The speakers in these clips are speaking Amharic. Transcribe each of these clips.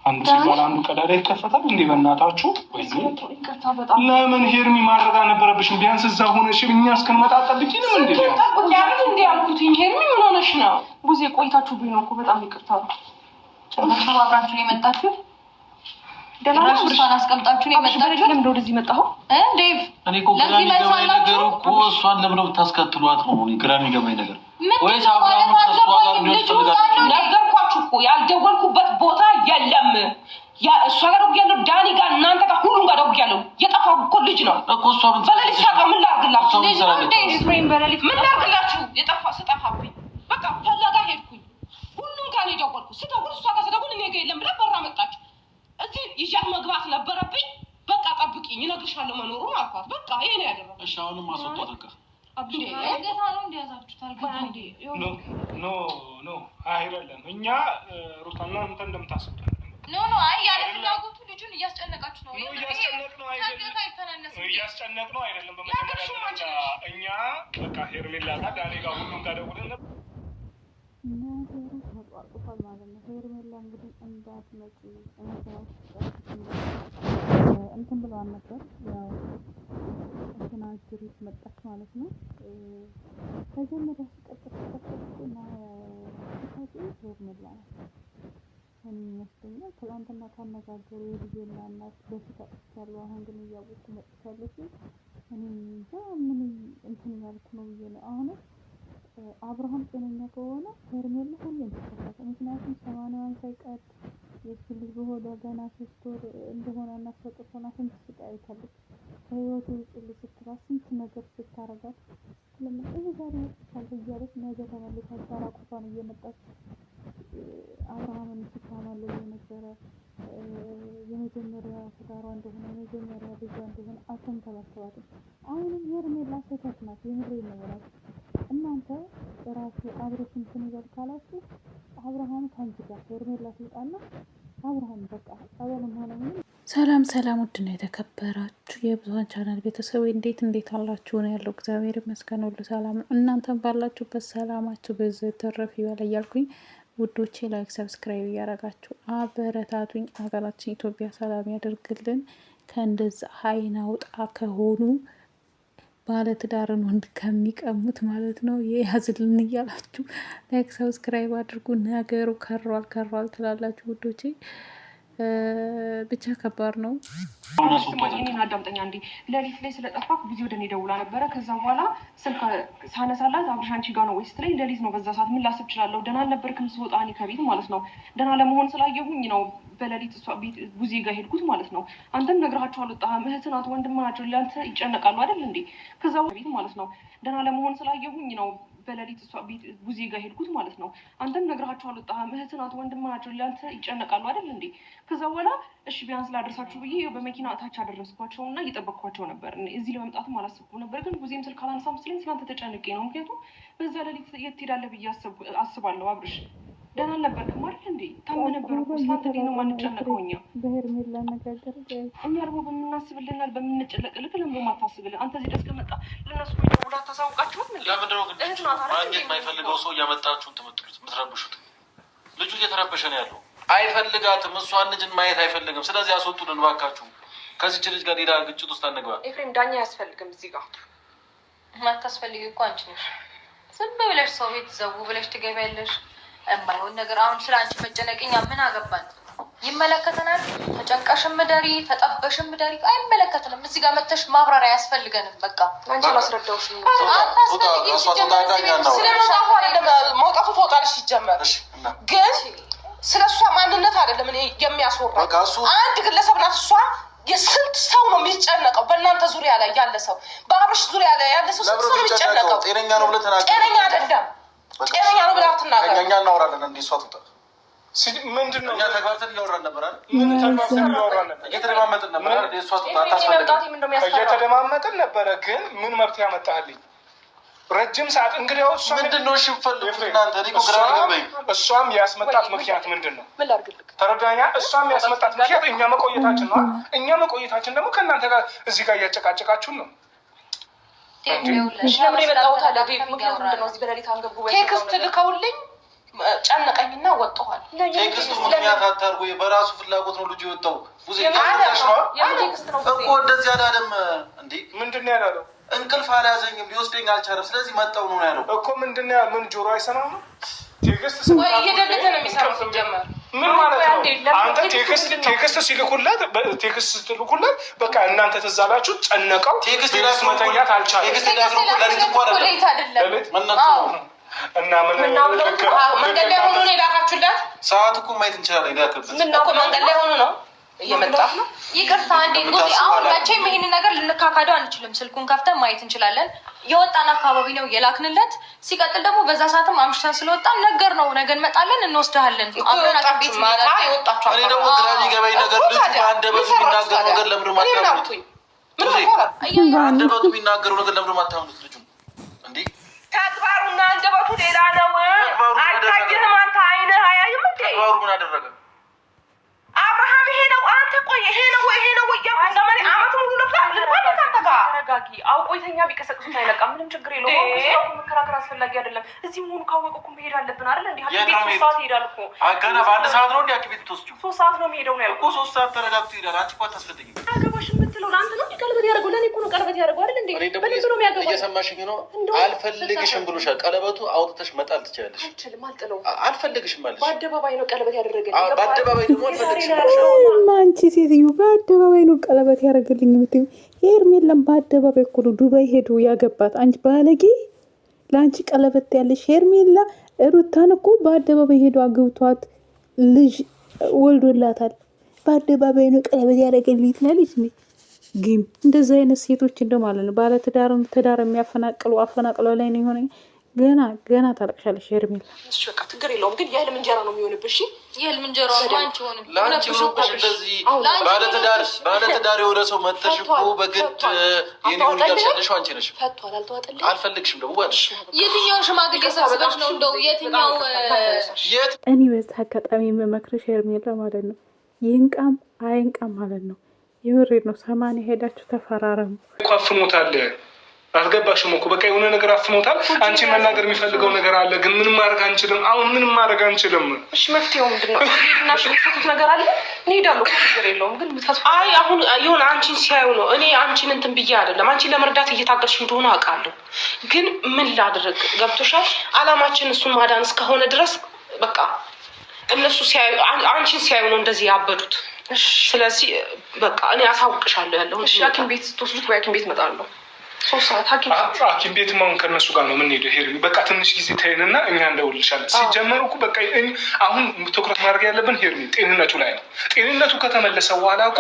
አንድ ሲባል አንዱ ቀዳዳ ይከፈታል እንዴ? በእናታችሁ ለምን ሄርሚ ማድረግ አልነበረብሽም? ቢያንስ እዛ ሆነሽ እኛ እስክንመጣ ጠብቂንም እንዴ? ያሉት እንዴ ያልኩት ሄርሚ ምን ሆነሽ ነው? ቡዜ ቆይታችሁ ቢሆን እኮ በጣም ይቅርታ። ጨምራ አብራችሁ ነው የመጣችሁ? ደላሽ እሷን አስቀምጣችሁ ነው የመጣችሁ? ለምን ወደዚህ መጣሁ? ዴቭ ለዚህ መሳላችሁ እኮ እሷን ለምን ብታስከትሏት ነው? ግራ የሚገባኝ ነገር ወይስ አብራሙ ከሷ ጋር ነገርኳችሁ እኮ ያልደወልኩበት ቦታ የለም። ያ እሷ ጋር ደውያለሁ፣ ዳኒ ጋር፣ እናንተ ጋር፣ ሁሉም ጋር ደውያለሁ። የጠፋው እኮ ልጅ ነው እኮ እሷ ምን በሌሊት ሳቃ ምን ላድርግላችሁ? ልጅ ነው እንዴ? ስፕሪንግ በሌሊት ምን ላድርግላችሁ? ስጠፋብኝ በቃ ፈለጋ ሄድኩኝ። ሁሉም ጋር ነው የደወልኩት። ስደውል እሷ ጋር ስደውል እኔ ጋር የለም ብላ በራ መጣች። እዚህ ይዣት መግባት ነበረብኝ። በቃ ጠብቂኝ እነግርሻለሁ መኖሩን አልኳት። በቃ ይሄ ነው ያደረኩት። እሺ አሁንም ማስወጣት በቃ ኖ አይደለም። እኛ ሩታና አንተ እንደምታስቡ ኖ አይ ያለ ፍላጎቱ ልጁን እያስጨነቃችሁ ነው። እያስጨነቅ ነው አይደለም። በመጀመሪያ እኛ በቃ ሄርሜላ ጋር ዳኒ ጋር ሁሉም ጋር ደውለን ነበር። ነገሩ ተጧጡፏል ማለት ነው። ሄርሜላ እንግዲህ እንዳትመጪ እንትን ብለዋል ነበር። ያው እንትና ጅሪት መጣች ማለት ነው። መጀመሪያ ሲቀጥልና ሄርሜላ ናት እኔ ይመስለኛል። ትናንትና ካነጋገሩ የልጄና እናት በፊት አጥቻለሁ፣ አሁን ግን እያወቅኩ መጥቻለሁ። እኔ እንጃ ምን እንትን ያልኩ ነው ብዬ ነው። አሁን አብርሃም ጤነኛ ከሆነ ሄርሜላ ሁሌም ተከታተ። ምክንያቱም 80 ሳይቀር የእሱ ልጅ በሆዷ ገና 3 ወር እንደሆነ እናስፈጥር ሆና ስንት ስቃይ አይታለች። ከህይወቱ ውጭ ስትላት ስንት ነገር ስታረጋት ለምን እዚህ ዛሬ ወጥቻለሁ እያለች ነገ ተመልሳ ራቁቷን እየመጣች አብርሃምን ስታማልል የነበረ የመጀመሪያ ትዳሯ እንደሆነ የመጀመሪያ ልጇ እንደሆነ አልተንከባከባትም። አሁንም ሄርሜላ ስህተት ናት። የምሬ ነው። እናንተ ራሱ አብረሽ እንትን ይበል ካላችሁ አብርሃም ካንቺ ጋር ሄርሜላ ትውጣና አብርሃም በቃ ጸበልም ሆነ ምን። ሰላም ሰላም፣ ውድና የተከበራችሁ የብዙኃን ቻናል ቤተሰብ እንዴት አላችሁ? ነው ያለው። እግዚአብሔር ይመስገን ሁሉ ሰላም። እናንተም ባላችሁበት ሰላማችሁ በዚህ ተረፍ ይበል እያልኩኝ ውዶቼ ላይክ ሰብስክራይብ እያደረጋችሁ አበረታቱኝ። ሀገራችን ኢትዮጵያ ሰላም ያደርግልን። ከእንደዛ ሀይና ውጣ ከሆኑ ባለትዳርን ወንድ ከሚቀሙት ማለት ነው የያዝልን እያላችሁ ላይክ ሰብስክራይብ አድርጉ። ነገሩ ከሯል ትላላችሁ ውዶቼ። ብቻ ከባድ ነው። እኔን አዳምጠኛ እንዴ ለሊት ላይ ስለጠፋኩ ጊዜ ወደ እኔ ደውላ ነበረ። ከዛ በኋላ ስልክ ሳነሳላት አብርሽ አንቺ ጋር ነው ወይስ ትለኝ። ለሊት ነው። በዛ ሰዓት ምን ላስብ እችላለሁ? ደህና አልነበርክም ስወጣ እኔ ከቤት ማለት ነው። ደህና ለመሆን ስላየሁኝ ነው በሌሊት እሷ ቤት ጉዜ ጋር ሄድኩት ማለት ነው። አንተም ነግረሃቸው አልወጣህም። እህት ናት ወንድም ናቸው ለአንተ ይጨነቃሉ አይደል እንዴ? ከዛ ቤት ማለት ነው ደህና ለመሆን ስላየሁኝ ነው በሌሊት እሷ ቤት ጉዜ ጋር ሄድኩት ማለት ነው። አንተም ነግረሃቸው አልወጣህም። እህት ናት ወንድም ናቸው ለአንተ ይጨነቃሉ አይደል እንዴ? ከዛ በኋላ እሺ ቢያንስ ላደርሳችሁ ብዬ በመኪና እታች አደረስኳቸው እና እየጠበቅኳቸው ነበር። እዚህ ለመምጣትም አላሰብኩም ነበር፣ ግን ጉዜም ስልክ አላነሳም ስለኝ ስላንተ ተጨንቄ ነው። ምክንያቱም በዛ ሌሊት የት ትሄዳለህ ብዬ አስባለሁ። አብርሽ ደህና አልነበርክም አይደል እንዴ? ታመህ ነበር እኮ ስላንተ ነው የማንጨነቀው እኛ። በሄርሜላ አነጋገር እኛ ደግሞ በምናስብልናል በምንጨነቅልህ ለምን ማታስብልን? አንተ እዚህ ደስ ከመጣ ለነሱ ደውላ ታሳውቃችሁት ምን ለምንድን ነው ግን ማግኘት የማይፈልገው ሰው እያመጣችሁን የምትረብሹት? ልጁ እየተረበሸ ነው ያለው። አይፈልጋትም። እሷን ልጅን ማየት አይፈልግም። ስለዚህ አስወጡልን እባካችሁ። ከዚች ልጅ ጋር ሌላ ግጭት ውስጥ አንግባ። ኤፍሬም ዳኛ አያስፈልግም። እዚህ ጋር ማታስፈልጊ እኮ አንቺ ነሽ። ዝም ብለሽ ሰው ቤት ዘው ብለሽ ትገቢያለሽ። የማይሆን ነገር አሁን ስለ አንቺ መጨነቅኛ ምን አገባን? ይመለከተናል። ተጨንቀሽም ምደሪ ተጠበሽም ምደሪ አይመለከተንም። እዚህ ጋር መተሽ ማብራሪያ አያስፈልገንም። በቃ አንቺ ላስረዳውሽ ነው። መውጣቱ ትወጣለሽ ሲጀመር ግን ስለሷ ማንነት አይደለም እኔ የሚያስወራ። አንድ ግለሰብ ናት እሷ። የስንት ሰው ነው የሚጨነቀው በእናንተ ዙሪያ ላይ ያለ ሰው፣ በአብርሽ ዙሪያ ላይ ያለ ሰው ስንት ሰው ነው የሚጨነቀው? ጤነኛ ነው ብለህ ተናገር። ጤነኛ አይደለም። ጤነኛ ነው ብለህ አትናገር። እኛ እናወራለን እንዴ? እሷ ትውጣ ምንድን ነው? እኛ ተግባብተን እያወራን ነበር አይደል? ምን ተግባብተን እያወራን ነበር? እየተደማመጥን ነበር አይደል? እሷ እየተደማመጥን ነበረ። ግን ምን መብት ያመጣልኝ? ረጅም ሰዓት እንግዲህ ምንድን ነው? እሺ ፈልጉት እናንተ። እኔ እኮ ግራ ገባኝ። እሷም ያስመጣት ምክንያት ምንድን ነው? ተረዳኛ? እሷም ያስመጣት ምክንያት እኛ መቆየታችን ነው። እኛ መቆየታችን ደግሞ ከእናንተ ጋር እዚህ ጋር እያጨቃጨቃችሁን ነው። ቴክስት ልከውልኝ ጨነቀኝና ወጥቷል። ቴክስቱ ምክንያት አታርጉ። በራሱ ፍላጎት ነው ልጁ የወጣው። ብዙ እኮ እንደዚህ አላለም እንዴ? ምንድን ነው ያለው? እንቅልፍ አልያዘኝም ሊወስደኝ አልቻለም። ስለዚህ መጣው ነው ያለው እኮ። ምንድን ነው ምን ጆሮ አይሰማም ነው? ቴክስት እየደለተ ነው የሚሰራው ሲጀመር። ምን ማለት ነው? አንተ ቴክስት ስትልኩለት በቃ እናንተ ትዝ አላችሁ፣ ጨነቀው። ቴክስት መተኛት አልቻለም። ቴክስት ዳስሮ ለሊት እኮ አይደለም እና ምን መንገድ ላይ ሆኖ ነው የላካችሁላት? ሰዓት እኮ ማየት እንችላለን። ላከብት ምን እኮ መንገድ ላይ ሆኖ ነው እየመጣ ነው። ይቅርታ እንዴ ጉዚ፣ አሁን መቼም ይሄን ነገር ልንካካደው አንችልም። ስልኩን ከፍተን ማየት እንችላለን። የወጣን አካባቢ ነው የላክንለት። ሲቀጥል ደግሞ በዛ ሰዓትም አምሽተን ስለወጣን ነገር ነው ነገ እንመጣለን እንወስድሃለን። አብረን ቤት ማታ የወጣችሁ እኔ ደግሞ ግራ የሚገባኝ ነገር ልጁ አንደበቱ የሚናገረው ነገር ለምን ማታምኑት? አንደበቱ የሚናገረው ነገር ለምን ማታምኑት? ልጁ እንዴ ተግባሩና አንደበቱ ሌላ ነው። አልታየህም? አንተ አይነህ አያይም እንዴ? ተግባሩ ምን አደረገ? አብርሃም ይሄ ነው አንተ ቆይ ይሄ ነው ለማሪ አመት ሙሉ ለፍታ ተረጋጊ። አውቆ የተኛ ቢቀሰቅሱት አይለቃም። ምንም ችግር የለውም። መከራከር አስፈላጊ አይደለም። እዚህ መሆኑ ካወቀ እኮ መሄድ አለብን አይደል? እንዴ ሐኪም ቤት 3 ሰዓት ይሄዳል እኮ። ገና በአንድ ሰዓት ነው እንዴ ሐኪም ቤት ትወስጂው? 3 ሰዓት ነው የሚሄደው ነው ያልኩት። 3 ሰዓት ተረጋግቶ ይሄዳል። አንቺ እኮ አታስፈልጊም። አገባሽም ብትለው ለአንተ ነው ቀለበት ያደርገው። ለኔ እኮ ነው ቀለበት ያደርገው አይደል? እንዴ በልጅ ነው የሚያገባው። እየሰማሽኝ ነው? አልፈልግሽም ብሎሻል። ቀለበቱ አውጥተሽ መጣል ትችያለሽ። አልችልም፣ አልጥለውም። አልፈልግሽም ማለት በአደባባይ ነው ቀለበት ያደረገልኝ። በአደባባይ ደግሞ አልፈልግሽም። አንቺ ሴትዮ በአደባባይ ነው ቀለበት ያደረገልኝ የምትይው? ሄርሜላም በአደባባይ እኮ ነው ዱባይ ሄዱ ያገባት። አንቺ ባለጌ፣ ለአንቺ ቀለበት ያለሽ ሄርሜላ ሩታን እኮ በአደባባይ ሄዱ አግብቷት ልጅ ወልዶላታል። በአደባባይ ነው ቀለበት ያደረገልኝ ትላለች። ግን እንደዚህ አይነት ሴቶች እንደማለት ነው ባለትዳር የሚያፈናቅሉ አፈናቅለው ላይ ነው የሆነ ገና ታለቅሻለሽ ሄርሜላ። እሺ በቃ ችግር የለውም። ግን የህልም እንጀራ ነው የሚሆንብሽ። የህልም እንጀራ አንቺ ሆነ ላንቺ ሆነብሽ። እንደዚህ ባለትዳር የሆነ ሰው መተሽ እኮ በግድ የኔውን ይደርሻለሽ። አንቺ ነሽ ፈቷል። አልተዋጠልኝ። አልፈልግሽም ደግሞ ባልሽ የትኛው ሽማግሌ ሰብስበሽ ነው እንደው የትኛው እኔ በዚህ አጋጣሚ የምመክርሽ ሄርሜላ ማለት ነው ይንቃም አይንቃም ማለት ነው። የምሬድ ነው። 80 ሄዳችሁ ተፈራረሙ። አፍኖታል። አልገባሽም እኮ በቃ የሆነ ነገር አፍኖታል። አንቺ መናገር የሚፈልገው ነገር አለ፣ ግን ምንም ማድረግ አንችልም። አሁን ምንም ማድረግ አንችልም። እሺ መፍትሄው ምንድን ነው? ሄድና ሽፍቱት ነገር አለ እንሄዳለሁ። ችግር የለውም። ግን አይ አሁን የሆነ አንቺን ሲያዩ ነው። እኔ አንቺን እንትን ብዬ አይደለም። አንቺን ለመርዳት እየታገርሽ እንደሆነ አውቃለሁ። ግን ምን ላድርግ? ገብቶሻል? አላማችን እሱን ማዳን እስከሆነ ድረስ በቃ እነሱ ሲያዩ አንቺን ሲያዩ ነው እንደዚህ ያበዱት። ስለዚህ በቃ እኔ አሳውቅሻለሁ ያለው። እሺ ሐኪም ቤት ስትወስዱት ወይ ሐኪም ቤት እመጣለሁ። 3 ሰዓት ሐኪም ቤት ማሁን ከእነሱ ጋር ነው የምንሄደው። ሄር በቃ ትንሽ ጊዜ ተይንና እኛ እንደውልሻለን። ሲጀመሩ እኮ በቃ አሁን ትኩረት ማድረግ ያለብን ሄር ጤንነቱ ላይ ነው። ጤንነቱ ከተመለሰ በኋላ እኮ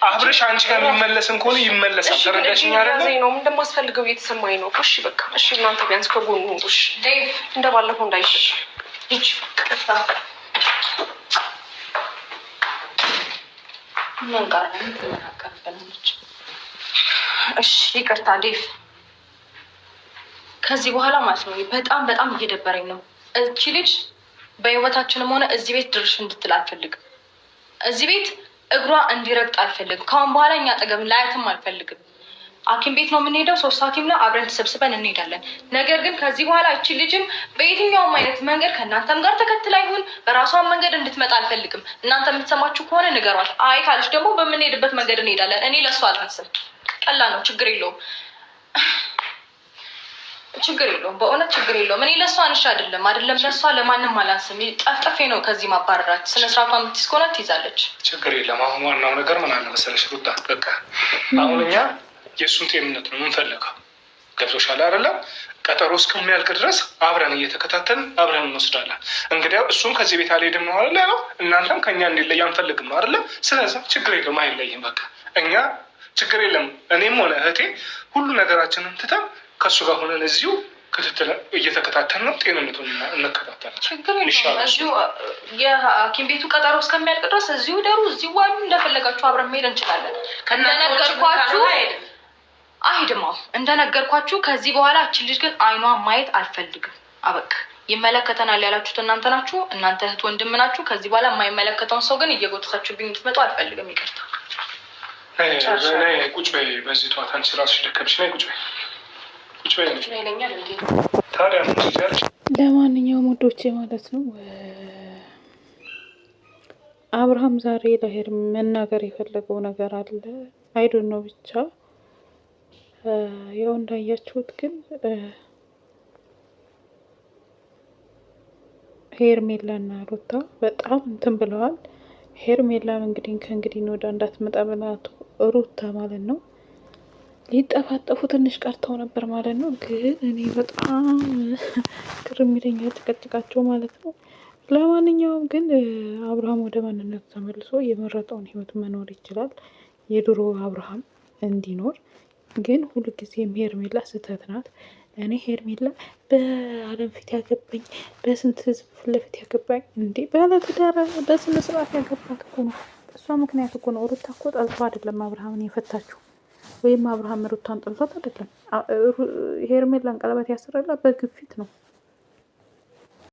አብረሽ አንቺ ጋር የሚመለስም ከሆነ ይመለሳል። ተረዳሽኝ አይደል? ነው እንደማስፈልገው እየተሰማኝ ነው። እሺ በቃ እሺ፣ እናንተ ቢያንስ ከጎኑ ሁኑ። እሺ እንደባለፈው እንዳይሸሽ እሺ። ምን ጋር ነው የምትመካከርበልሽ? እሺ ይቅርታ ዴቭ። ከዚህ በኋላ ማለት ነው በጣም እየደበረኝ ነው። እቺ ልጅ በህይወታችንም ሆነ እዚህ ቤት ድርሽ እንድትል አልፈልግም። እዚህ ቤት እግሯ እንዲረግጥ አልፈልግም። ካሁን በኋላ እኛ አጠገብ ላያትም አልፈልግም። ሐኪም ቤት ነው የምንሄደው። 3 ሐኪም ነው አብረን ተሰብስበን እንሄዳለን። ነገር ግን ከዚህ በኋላ እቺ ልጅም በየትኛውም አይነት መንገድ ከእናንተም ጋር ተከትላ ይሁን በራሷን መንገድ እንድትመጣ አልፈልግም። እናንተ የምትሰማችሁ ከሆነ ንገሯት። አይ ካለች ደግሞ በምንሄድበት መንገድ እንሄዳለን። እኔ ለእሷ አላንስም። ቀላ ነው፣ ችግር የለውም። በእውነት ችግር የለውም። እኔ ለእሷ አንሻ አይደለም ለእሷ ለማንም አላንስም። ጠፍጠፌ ነው ከዚህ ማባረራት። ስነስርዓቷ የምትይዝ ከሆነ ትይዛለች። ችግር የለም። አሁን ዋናው ነገር ምን አለ መሰለሽ ሩታ፣ በቃ አሁን እኛ የእሱን ጤንነት ነው የምንፈልገው። ገብቶሻል አይደለም? ቀጠሮ እስከሚያልቅ ድረስ አብረን እየተከታተልን አብረን እንወስዳለን። እንግዲያው እሱም ከዚህ ቤት አልሄድም ነው አይደል ያለው። እናንተም ከእኛ እንዲለይ አንፈልግም ነው አይደለም? ስለዚህ ችግር የለም፣ አይለይም። በቃ እኛ ችግር የለም። እኔም ሆነ እህቴ ሁሉ ነገራችንን ትተን ከእሱ ጋር ሆነን እዚሁ ክትትል እየተከታተል ነው። ጤንነቱን እንከታተላለን። ችግር የለውም። እዚሁ የሐኪም ቤቱ ቀጠሮ እስከሚያልቅ ድረስ እዚሁ ደሩ፣ እዚሁ ዋሉ፣ እንደፈለጋችሁ አብረን መሄድ እንችላለን። እንደነገርኳችሁ አይድማ እንደነገርኳችሁ ከዚህ በኋላ እችን ልጅ ግን አይኗን ማየት አልፈልግም። አበቃ። ይመለከተናል ያላችሁት እናንተ ናችሁ፣ እናንተ እህት ወንድም ናችሁ። ከዚህ በኋላ የማይመለከተውን ሰው ግን እየጎተታችሁብኝ እንድትመጡ አልፈልግም። ይቅርታ። ቁጭ በይ። በዚህ ጠዋት አንቺ እራስሽ ደከምሽ። ነይ ቁጭ በይ። ቁጭ በይ ይለኛል እንዴ? ታዲያ ለማንኛውም ወዶቼ ማለት ነው አብርሃም ዛሬ ለሄር መናገር የፈለገው ነገር አለ። አይዶን ነው ብቻ ያው እንዳያችሁት ግን ሄርሜላና ሩታ በጣም እንትን ብለዋል። ሄርሜላም እንግዲህ ከእንግዲህ ወደ እንዳትመጣ ብላት ሩታ ማለት ነው ሊጠፋጠፉ ትንሽ ቀርተው ነበር ማለት ነው። ግን እኔ በጣም ግርም ይለኛል ጭቅጭቃቸው ማለት ነው። ለማንኛውም ግን አብርሃም ወደ ማንነቱ ተመልሶ የመረጠውን ህይወት መኖር ይችላል። የድሮ አብርሃም እንዲኖር ግን ሁሉ ጊዜም ሄርሜላ ስህተት ናት። እኔ ሄርሜላ በአለም ፊት ያገባኝ በስንት ህዝብ ፊት ለፊት ያገባኝ እንዴ ባለትዳር በስነ ስርዓት ያገባት እኮ ነው። እሷ ምክንያት እኮ ነው። ሩታ እኮ ጠልቶ አይደለም አብርሃምን የፈታችው፣ ወይም አብርሃም ሩታን ጠልቷት አይደለም። ሄርሜላን ቀለበት ያስረላ በግፊት ነው።